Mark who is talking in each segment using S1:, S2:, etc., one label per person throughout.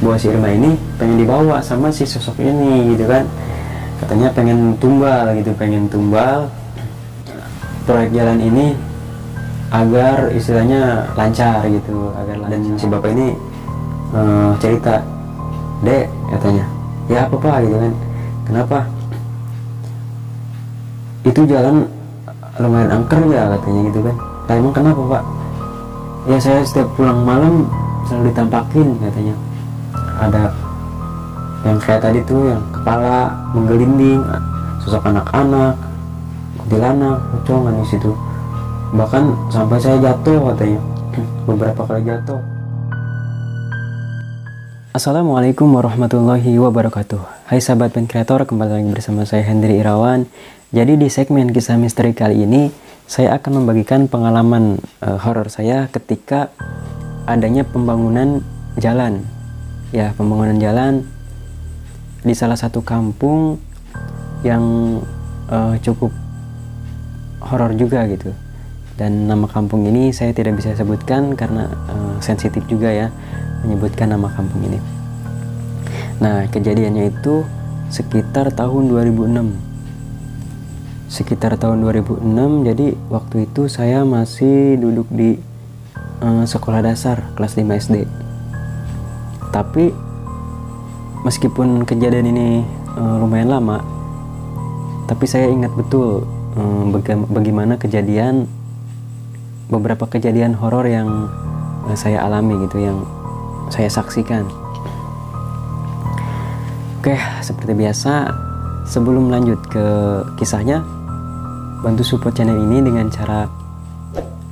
S1: bahwa si Irma ini pengen dibawa sama si sosok ini gitu kan, katanya pengen tumbal gitu, pengen tumbal proyek jalan ini agar istilahnya lancar gitu, agar lancar. Dan si bapak ini cerita, "Dek," katanya, "ya apa pak," gitu kan, "kenapa? Itu jalan lumayan angker ya," katanya gitu kan. "Lah emang kenapa pak?" "Ya saya setiap pulang malam selalu ditampakin," katanya, "ada yang kayak tadi tuh, yang kepala menggelinding, sosok anak-anak, kuntilanak, pocong di situ. Bahkan sampai saya jatuh," katanya, "beberapa kali jatuh." Assalamualaikum warahmatullahi wabarakatuh. Hai sahabat pen kreator, kembali lagi bersama saya Hendri Irawan. Jadi di segmen kisah misteri kali ini saya akan membagikan pengalaman horor saya ketika adanya pembangunan jalan. Ya, pembangunan jalan di salah satu kampung yang cukup horor juga gitu. Dan nama kampung ini saya tidak bisa sebutkan karena sensitif juga ya menyebutkan nama kampung ini. Nah, kejadiannya itu sekitar tahun 2006. Jadi waktu itu saya masih duduk di sekolah dasar kelas 5 SD. Tapi meskipun kejadian ini lumayan lama, tapi saya ingat betul bagaimana beberapa kejadian horor yang saya alami gitu, yang saya saksikan. Oke, seperti biasa, sebelum lanjut ke kisahnya, bantu support channel ini dengan cara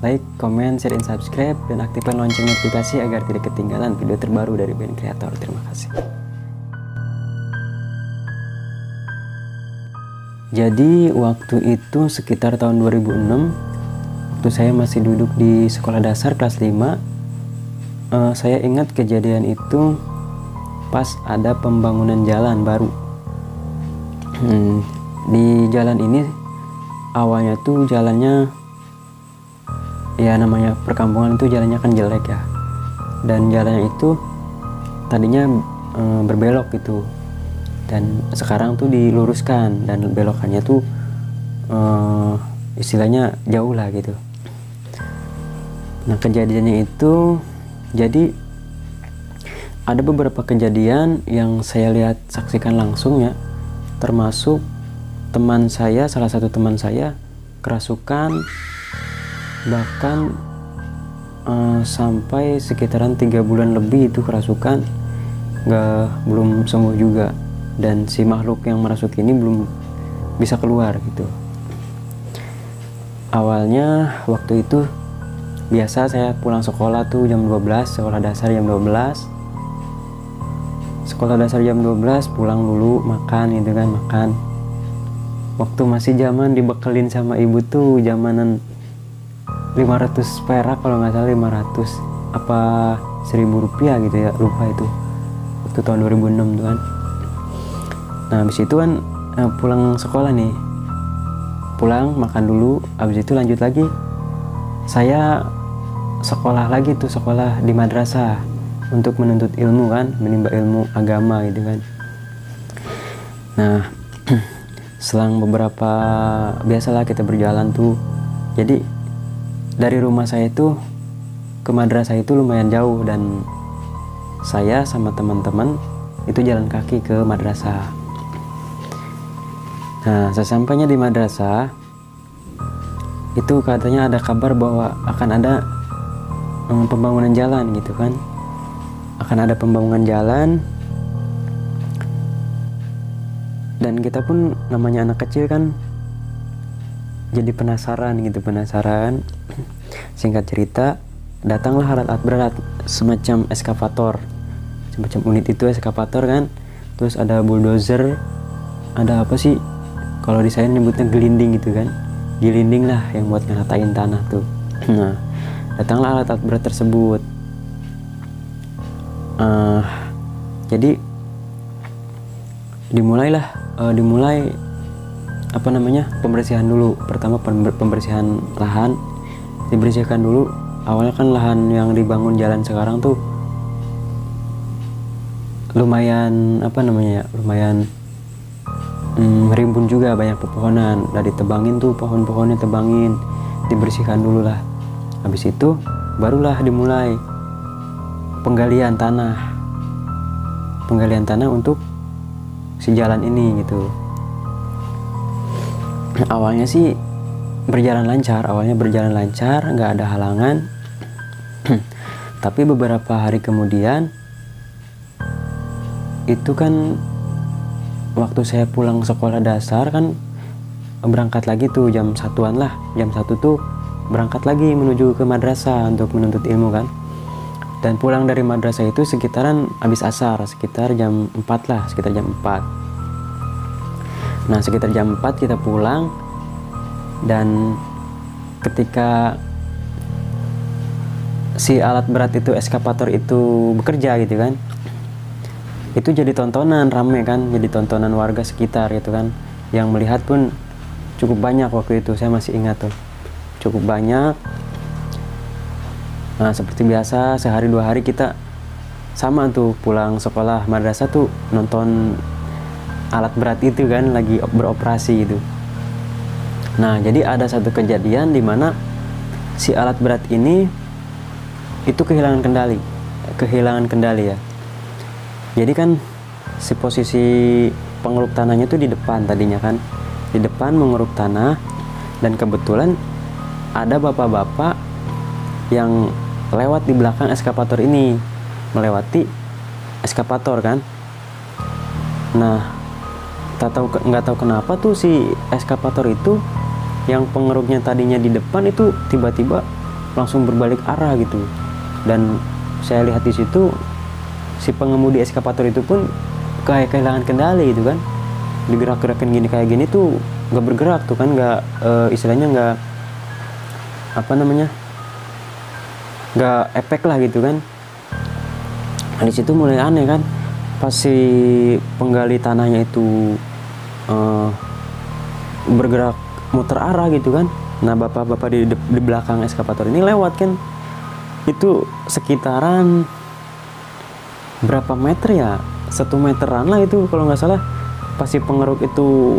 S1: like, comment, share, dan subscribe, dan aktifkan lonceng notifikasi agar tidak ketinggalan video terbaru dari band kreator. Terima kasih. Jadi waktu itu sekitar tahun 2006, waktu saya masih duduk di sekolah dasar kelas 5, saya ingat kejadian itu pas ada pembangunan jalan baru. Di jalan ini awalnya tuh jalannya, ya namanya perkampungan itu jalannya kan jelek ya, dan jalannya itu tadinya berbelok gitu, dan sekarang tuh diluruskan dan belokannya tuh istilahnya jauh lah gitu. Nah, kejadiannya itu, jadi ada beberapa kejadian yang saya lihat saksikan langsung ya, termasuk teman saya, salah satu teman saya kerasukan, bahkan sampai sekitaran 3 bulan lebih itu kerasukan, belum sembuh juga, dan si makhluk yang merasuk ini belum bisa keluar gitu. Awalnya waktu itu biasa saya pulang sekolah tuh jam 12, sekolah dasar jam 12, pulang dulu makan gitu kan, makan. Waktu masih zaman dibekelin sama ibu tuh zamanan 500 perak kalau nggak salah, 500 apa 1000 rupiah gitu ya, lupa itu, waktu tahun 2006 tuh kan. Nah, habis itu kan pulang sekolah nih, pulang makan dulu, habis itu lanjut lagi saya sekolah lagi tuh, sekolah di madrasah untuk menuntut ilmu kan, menimba ilmu agama gitu kan. Nah, selang beberapa, biasalah kita berjalan tuh, jadi dari rumah saya itu ke madrasah itu lumayan jauh, dan saya sama teman-teman itu jalan kaki ke madrasah. Nah, sesampainya di madrasah itu katanya ada kabar bahwa akan ada pembangunan jalan gitu kan, akan ada pembangunan jalan. Dan kita pun namanya anak kecil kan jadi penasaran gitu, penasaran. Singkat cerita, datanglah alat-alat berat semacam eskavator, semacam unit itu eskavator kan, terus ada bulldozer, ada apa sih kalau di saya nyebutnya gelinding gitu kan, gelinding lah yang buat ngeratain tanah tuh. Nah, datanglah alat-alat berat tersebut. Jadi dimulai apa namanya, pembersihan dulu. Pertama pembersihan lahan, dibersihkan dulu. Awalnya kan lahan yang dibangun jalan sekarang tuh lumayan apa namanya ya, lumayan rimbun juga, banyak pepohonan. Udah ditebangin tuh pohon-pohonnya, tebangin, dibersihkan dulu lah. Habis itu barulah dimulai penggalian tanah untuk si jalan ini gitu. Awalnya sih berjalan lancar, nggak ada halangan. Tapi beberapa hari kemudian itu kan waktu saya pulang sekolah dasar kan, berangkat lagi tuh jam 1-an lah, jam 1 tuh berangkat lagi menuju ke madrasah untuk menuntut ilmu kan. Dan pulang dari madrasah itu sekitaran habis asar, sekitar jam 4 lah, sekitar jam 4. Nah sekitar jam 4 kita pulang, dan ketika si alat berat itu, eskavator itu bekerja gitu kan, itu jadi tontonan, rame kan, jadi tontonan warga sekitar gitu kan. Yang melihat pun cukup banyak waktu itu, saya masih ingat tuh, cukup banyak. Nah seperti biasa sehari 2 hari kita sama tuh pulang sekolah madrasah tuh nonton alat berat itu kan lagi beroperasi gitu. Nah jadi ada satu kejadian di mana si alat berat ini itu kehilangan kendali ya. Jadi kan si posisi pengeruk tanahnya tuh di depan tadinya kan, di depan mengeruk tanah, dan kebetulan ada bapak-bapak yang lewat di belakang eskavator ini, melewati eskavator kan. Nah nggak tahu kenapa tuh si eskavator itu yang pengeruknya tadinya di depan itu tiba-tiba langsung berbalik arah gitu. Dan saya lihat di situ si pengemudi eskavator itu pun kayak kehilangan kendali gitu kan, digerak-gerakin gini kayak gini tuh nggak bergerak tuh kan, nggak istilahnya nggak apa namanya, nggak efek lah gitu kan. Nah, di situ mulai aneh kan, pas si penggali tanahnya itu bergerak muter arah gitu kan. Nah bapak-bapak di belakang eskavator ini lewat kan, itu sekitaran berapa meter ya, 1 meteran lah itu kalau nggak salah. Pas si pengeruk itu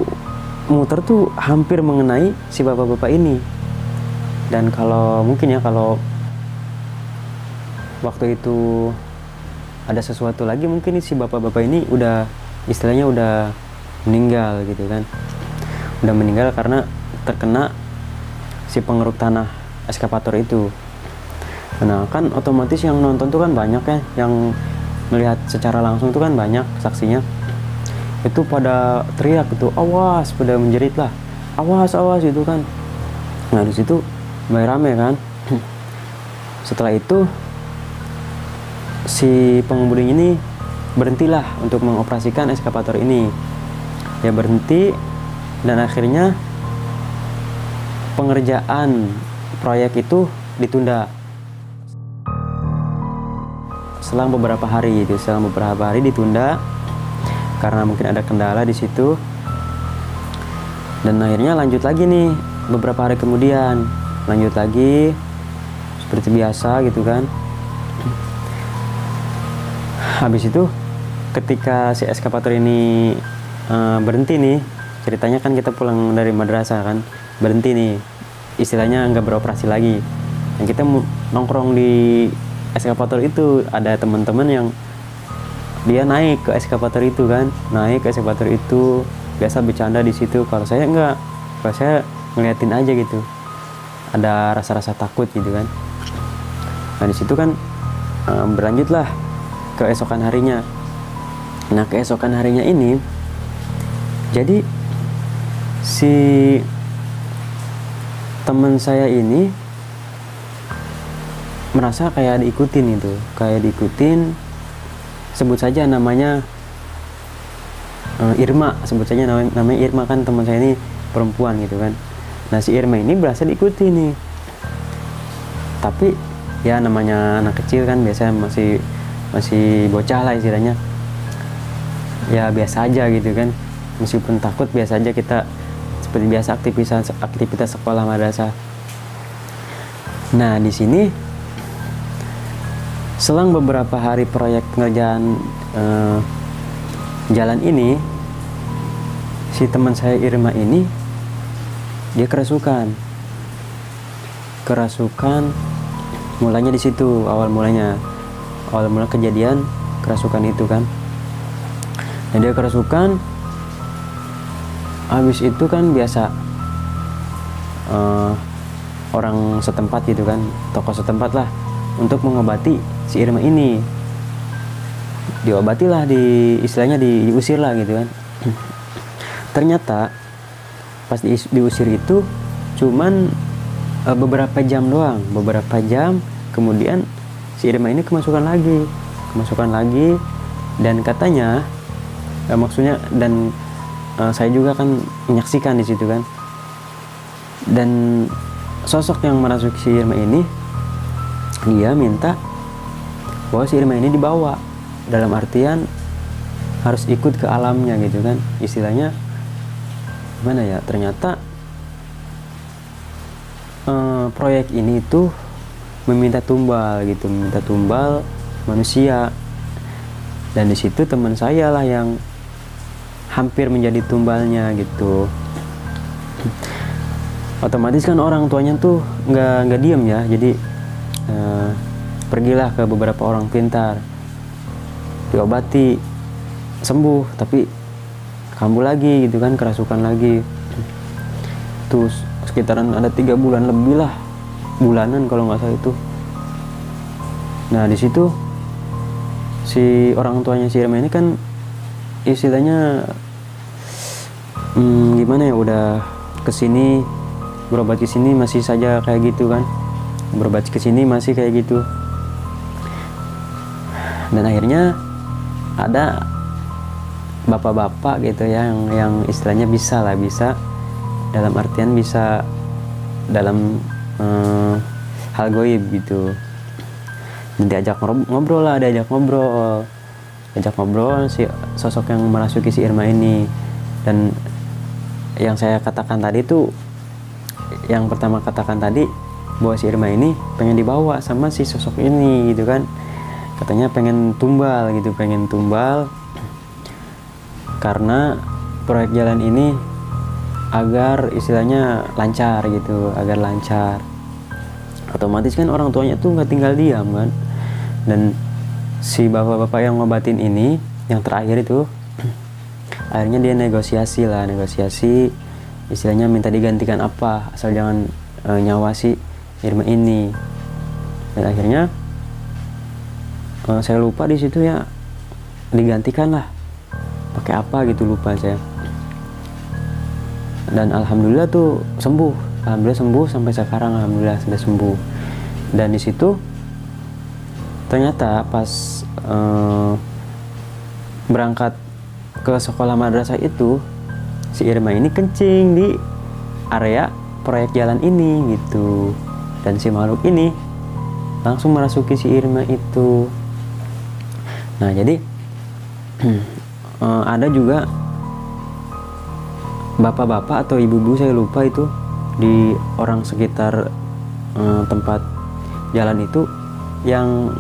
S1: muter tuh hampir mengenai si bapak-bapak ini. Dan kalau mungkin ya, kalau waktu itu ada sesuatu lagi, mungkin si bapak-bapak ini udah istilahnya udah meninggal gitu kan, udah meninggal karena terkena si pengeruk tanah eskavator itu. Nah kan otomatis yang nonton tuh kan banyak ya, yang melihat secara langsung tuh kan banyak saksinya. Itu pada teriak gitu, awas, pada menjerit lah, awas gitu kan. Nah di situ mulai rame kan. Setelah itu si pengemudi ini berhentilah untuk mengoperasikan eskavator ini. Ya berhenti, dan akhirnya pengerjaan proyek itu ditunda selang beberapa hari itu, ditunda karena mungkin ada kendala di situ. Dan akhirnya lanjut lagi nih beberapa hari kemudian, lanjut lagi seperti biasa gitu kan. Habis itu ketika si eskavator ini berhenti nih, ceritanya kan kita pulang dari madrasah kan, berhenti nih, istilahnya nggak beroperasi lagi. Dan kita nongkrong di eskavator itu, ada teman-teman yang dia naik ke eskavator itu kan, biasa bercanda di situ. Kalau saya enggak, kalau saya ngeliatin aja gitu, ada rasa-rasa takut gitu kan. Nah di situ kan berlanjutlah keesokan harinya. Nah keesokan harinya ini, jadi si teman saya ini merasa kayak diikutin itu, sebut saja namanya Irma, sebut saja namanya Irma kan, teman saya ini perempuan gitu kan. Nah si Irma ini berasa diikuti nih, tapi ya namanya anak kecil kan, biasanya masih bocah lah istilahnya, ya biasa aja gitu kan. Meskipun takut, biasa aja kita seperti biasa aktivitas sekolah madrasah. Nah di sini Selang beberapa hari proyek pengerjaan jalan ini, si teman saya Irma ini dia kerasukan. Mulanya di situ, awal mula kejadian kerasukan itu kan. Dan dia kerasukan, habis itu kan biasa orang setempat gitu kan, tokoh setempat lah, untuk mengobati si Irma ini. Diobatilah, istilahnya diusir lah gitu kan. Ternyata pas diusir itu cuman beberapa jam doang, kemudian si Irma ini kemasukan lagi, dan katanya maksudnya, dan saya juga kan menyaksikan di situ kan, dan sosok yang merasuki si Irma ini, dia minta bahwa si Irma ini dibawa, dalam artian harus ikut ke alamnya gitu kan, istilahnya gimana ya. Ternyata proyek ini tuh meminta tumbal manusia, dan di situ teman saya lah yang hampir menjadi tumbalnya gitu. Otomatis kan orang tuanya tuh nggak diem ya, jadi pergilah ke beberapa orang pintar, diobati, sembuh, tapi kambuh lagi gitu kan, kerasukan lagi. Terus sekitaran ada 3 bulan lebih lah, bulanan kalau nggak salah itu. Nah di situ si orang tuanya si Irma ini kan istilahnya gimana ya, udah kesini berobat kesini masih saja kayak gitu kan, berobat kesini masih kayak gitu. Dan akhirnya ada bapak-bapak gitu ya, yang istilahnya bisa dalam artian bisa dalam hal goib gitu. Dan diajak ngobrol si sosok yang merasuki si Irma ini. Dan yang saya katakan tadi tuh, yang pertama katakan tadi, bahwa si Irma ini pengen dibawa sama si sosok ini gitu kan, katanya pengen tumbal karena proyek jalan ini agar istilahnya lancar gitu, otomatis kan orang tuanya tuh nggak tinggal diam kan. Dan si bapak-bapak yang ngobatin ini yang terakhir itu akhirnya dia negosiasi, istilahnya minta digantikan apa, asal jangan nyawa si Irma ini. Dan akhirnya saya lupa di situ ya, digantikan lah pakai apa gitu, lupa saya. Dan alhamdulillah tuh sembuh sampai sekarang, alhamdulillah sudah sembuh. Dan di situ ternyata pas berangkat ke sekolah madrasah itu, si Irma ini kencing di area proyek jalan ini gitu, dan si makhluk ini langsung merasuki si Irma itu. Nah jadi ada juga bapak-bapak atau ibu-ibu, saya lupa itu, di orang sekitar tempat jalan itu, yang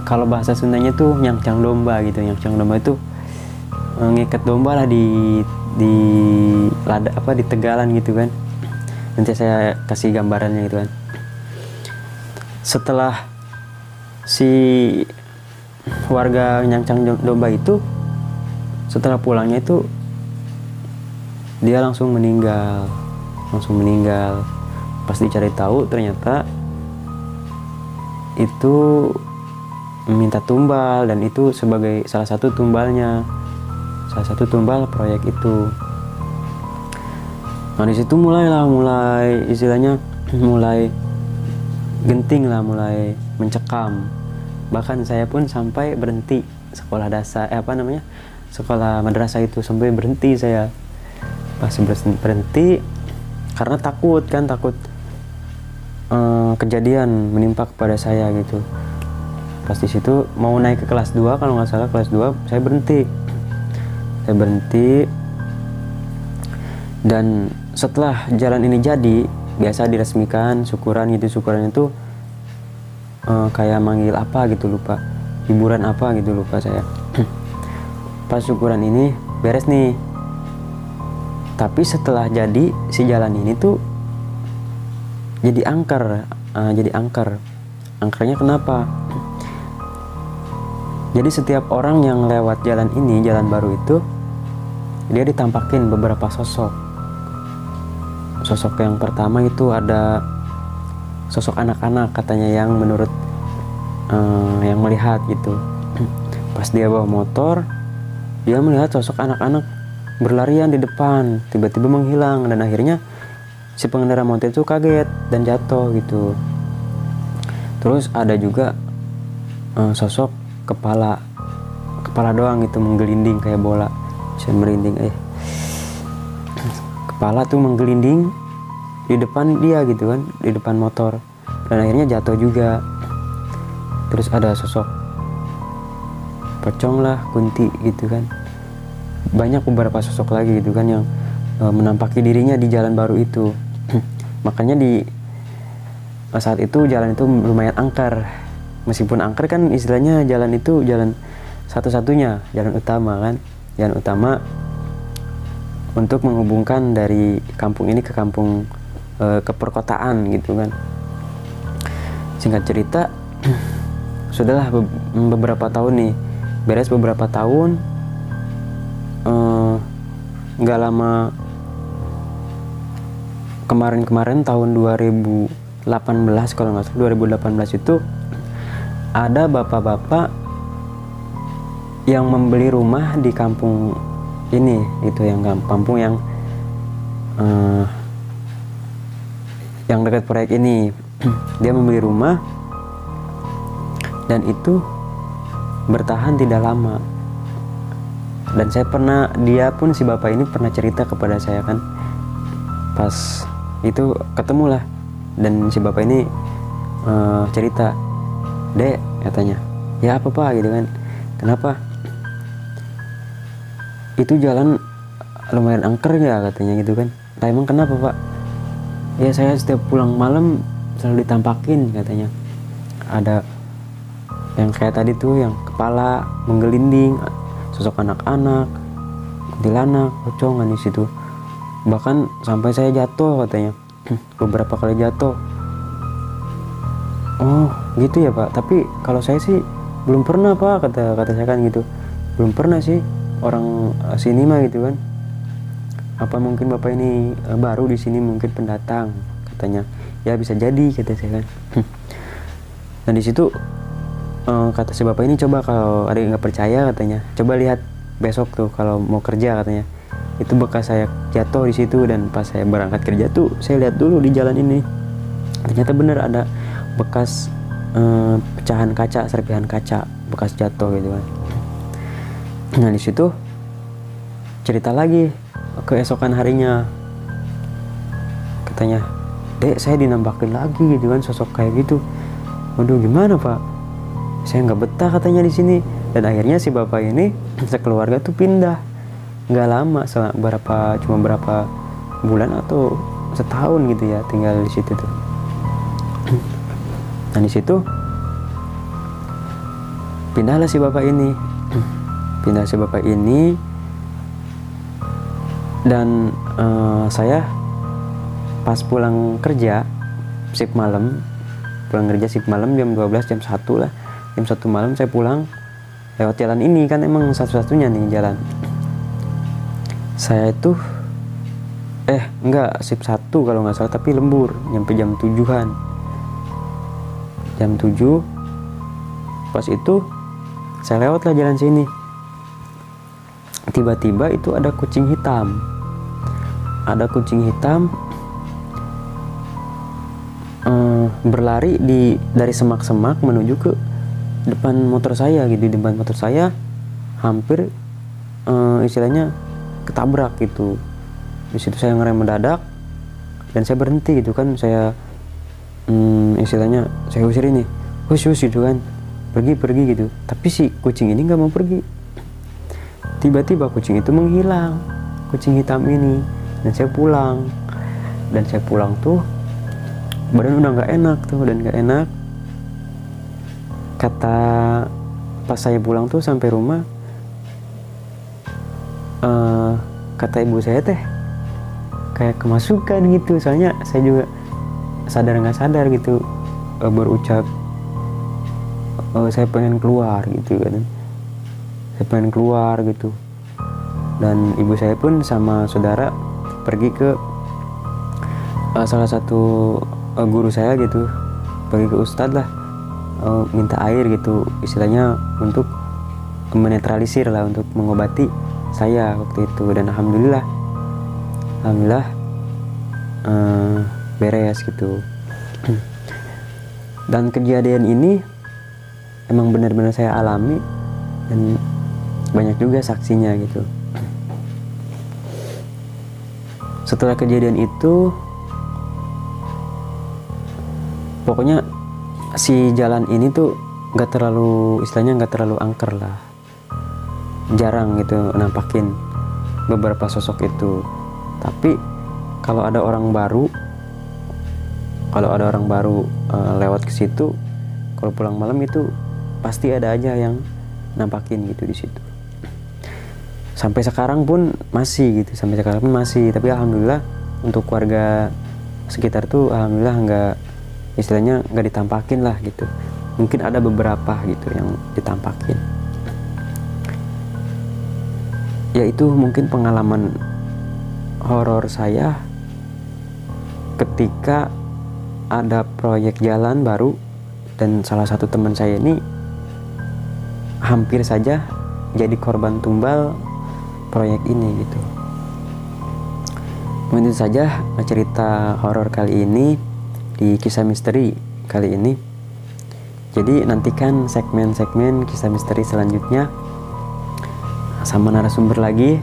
S1: kalau bahasa Sundanya tuh nyangcang domba gitu. Nyangcang domba itu ngikat domba lah di lada, di tegalan gitu kan. Nanti saya kasih gambarannya gitu kan. Setelah si warga nyangcang domba itu, setelah pulangnya itu dia langsung meninggal. Pas dicari tahu ternyata itu minta tumbal, dan itu sebagai salah satu tumbal proyek itu. Nah di situ mulai istilahnya mulai genting lah, mulai mencekam. Bahkan saya pun sampai berhenti sekolah dasar, sekolah madrasah itu, sampai berhenti saya. Pas berhenti karena takut kejadian menimpa kepada saya gitu. Pas di situ mau naik ke kelas 2, kalau nggak salah kelas 2, saya berhenti. Dan setelah jalan ini jadi, biasa diresmikan, syukuran itu kayak manggil apa gitu, lupa, hiburan apa gitu, lupa saya. Pas syukuran ini beres nih, tapi setelah jadi si jalan ini tuh jadi angker. Angkernya kenapa? Jadi setiap orang yang lewat jalan ini, jalan baru itu, dia ditampakin beberapa sosok. Sosok yang pertama itu ada sosok anak-anak katanya, yang menurut yang melihat gitu. Pas dia bawa motor, dia melihat sosok anak-anak berlarian di depan, tiba-tiba menghilang, dan akhirnya si pengendara motor itu kaget dan jatuh gitu. Terus ada juga sosok kepala doang gitu, menggelinding kayak bola, bisa merinding. Kepala tuh menggelinding di depan dia gitu kan, di depan motor, dan akhirnya jatuh juga. Terus ada sosok pocong lah, kunti gitu kan. Banyak beberapa sosok lagi gitu kan yang menampaki dirinya di jalan baru itu. Makanya di saat itu jalan itu lumayan angker. Meskipun angker kan istilahnya jalan itu jalan satu-satunya, jalan utama kan, jalan utama untuk menghubungkan dari kampung ini ke kampung ke perkotaan gitu kan. Singkat cerita, sudahlah beberapa tahun nih, beres beberapa tahun, nggak lama kemarin tahun 2018 kalau nggak salah, 2018 itu ada bapak-bapak yang membeli rumah di kampung ini, itu yang kampung yang dekat proyek ini. Dia membeli rumah dan itu bertahan tidak lama. Dan saya pernah, dia pun si bapak ini pernah cerita kepada saya kan, pas itu ketemulah, dan si bapak ini cerita, "Dek," katanya, "ya apa pak?" gitu kan, "kenapa? Itu jalan lumayan angker ya?" katanya gitu kan. "Lah emang kenapa pak?" "Ya saya setiap pulang malam selalu ditampakin," katanya, "ada yang kayak tadi tuh, yang kepala menggelinding, sosok anak-anak, kuntilanak, pocong di situ. Bahkan sampai saya jatuh," katanya, "beberapa kali jatuh." "Oh gitu ya pak, tapi kalau saya sih belum pernah pak," kata saya kan gitu, "belum pernah sih, orang sini mah gitu kan. Apa mungkin bapak ini baru di sini, mungkin pendatang," katanya. "Ya bisa jadi," kata saya kan. Dan di situ kata si bapak ini, "Coba kalau ada yang nggak percaya," katanya, "coba lihat besok tuh kalau mau kerja," katanya. "Itu bekas saya jatuh di situ, dan pas saya berangkat kerja tuh saya lihat dulu di jalan ini. Ternyata bener ada bekas pecahan kaca, serpihan kaca, bekas jatuh gitu kan." Nah di situ cerita lagi keesokan harinya, katanya, "Dek, saya dinampakin lagi gitu kan, sosok kayak gitu. Waduh gimana pak? Saya nggak betah," katanya, "di sini." Dan akhirnya si bapak ini sekeluarga tuh pindah. Nggak lama, cuma berapa bulan atau setahun gitu ya, tinggal di situ tuh. Nah di situ pindahlah si bapak ini, dan saya pas pulang kerja shift malam, jam 12, jam 1 lah, jam 1 malam saya pulang lewat jalan ini kan, emang satu-satunya nih jalan. Saya itu enggak shift 1 kalau nggak salah, tapi lembur nyampe jam 7-an. Jam 7 pas itu saya lewat lah jalan sini. Tiba-tiba itu ada kucing hitam. Berlari dari semak-semak menuju ke depan motor saya gitu. Di depan motor saya hampir istilahnya ketabrak gitu. Di situ saya ngerem mendadak dan saya berhenti gitu kan. Saya istilahnya saya usir ini, hush gitu kan, pergi gitu. Tapi si kucing ini nggak mau pergi. Tiba-tiba kucing itu menghilang, kucing hitam ini. Dan saya pulang tuh badan udah nggak enak tuh, dan nggak enak. kata pas saya pulang tuh sampai rumah, kata ibu saya teh kayak kemasukan gitu. Soalnya saya juga sadar nggak sadar gitu berucap saya pengen keluar gitu kan, saya pengen keluar gitu. Dan ibu saya pun sama saudara pergi ke salah satu guru saya gitu, pergi ke ustadz lah, minta air gitu, istilahnya untuk menetralisir lah, untuk mengobati saya waktu itu. Dan alhamdulillah beres gitu. Dan kejadian ini emang benar-benar saya alami dan banyak juga saksinya gitu. Setelah kejadian itu, pokoknya si jalan ini tuh nggak terlalu, istilahnya nggak terlalu angker lah, jarang gitu nampakin beberapa sosok itu. Tapi kalau ada orang baru lewat ke situ, kalau pulang malam itu pasti ada aja yang nampakin gitu di situ. Sampai sekarang pun masih gitu, tapi alhamdulillah untuk warga sekitar tuh alhamdulillah nggak ditampakin lah gitu. Mungkin ada beberapa gitu yang ditampakin. Ya itu mungkin pengalaman horor saya ketika ada proyek jalan baru, dan salah satu teman saya ini hampir saja jadi korban tumbal proyek ini gitu. Mungkin itu saja cerita horor kali ini di kisah misteri kali ini. Jadi nantikan segmen-segmen kisah misteri selanjutnya sama narasumber lagi.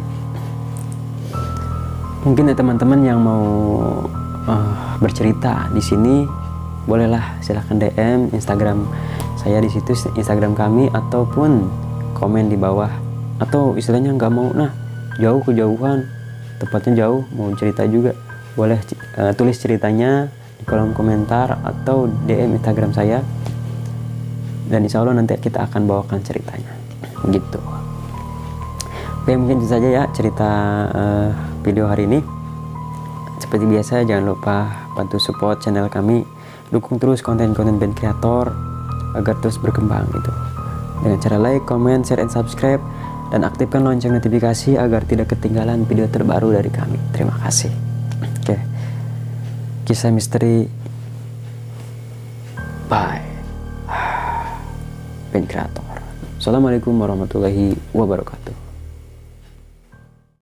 S1: Mungkin ada teman-teman yang mau bercerita di sini, bolehlah silahkan DM Instagram saya di situ, Instagram kami, ataupun komen di bawah. Atau istilahnya nggak mau, kejauhan, tempatnya jauh, mau cerita juga, boleh tulis ceritanya di kolom komentar atau DM Instagram saya, dan insya Allah nanti kita akan bawakan ceritanya gitu. Oke, mungkin itu saja ya cerita video hari ini. Seperti biasa, jangan lupa bantu support channel kami, dukung terus konten-konten band kreator agar terus berkembang gitu, dengan cara like, comment, share, and subscribe, dan aktifkan lonceng notifikasi agar tidak ketinggalan video terbaru dari kami. Terima kasih. Oke, kisah misteri bye band kreator. Assalamualaikum warahmatullahi wabarakatuh.